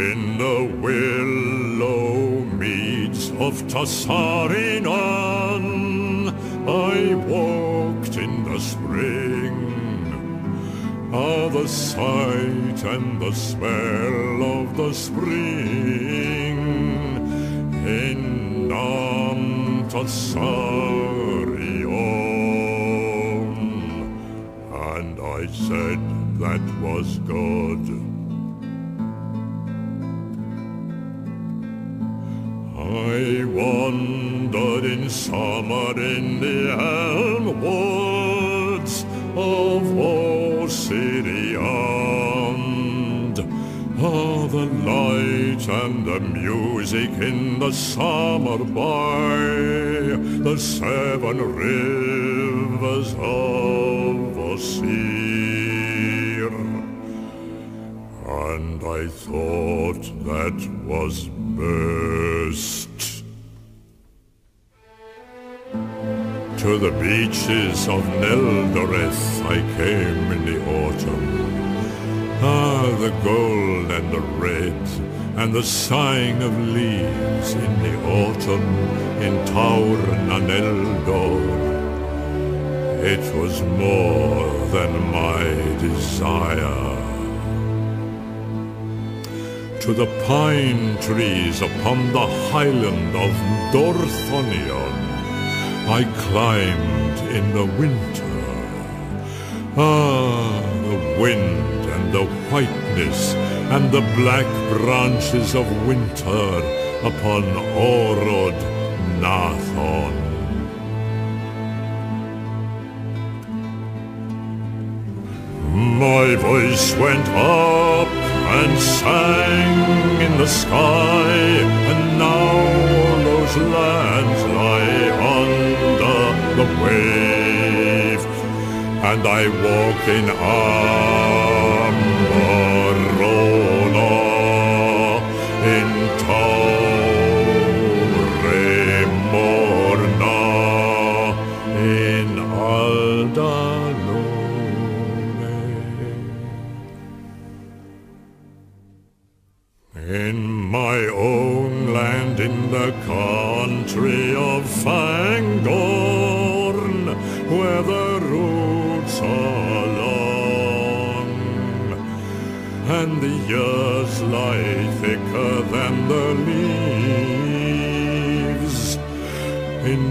In the willow meads of Tassarinan, I walked in the spring. Ah, the sight and the smell of the spring in Tassarion. And I said that was good. I wandered in summer in the elm woods of Ossiriand. Ah, the light and the music in the summer by the 7 rivers of Ossir. And I thought that was best. To the beaches of Neldoreth I came in the autumn. Ah, the gold and the red, and the sighing of leaves in the autumn in Tauern and Eldor. It was more than my desire. To the pine trees upon the highland of Dorthonion I climbed in the winter. Ah, the wind and the whiteness and the black branches of winter upon Orod Nathon. My voice went up and sang in the sky, and now those lands lie under the wave, and I walk in Amarona, in Taure Morna, in Aldalone. In my own land, in the country of Fangorn, where the roots are long, and the years lie thicker than the leaves, in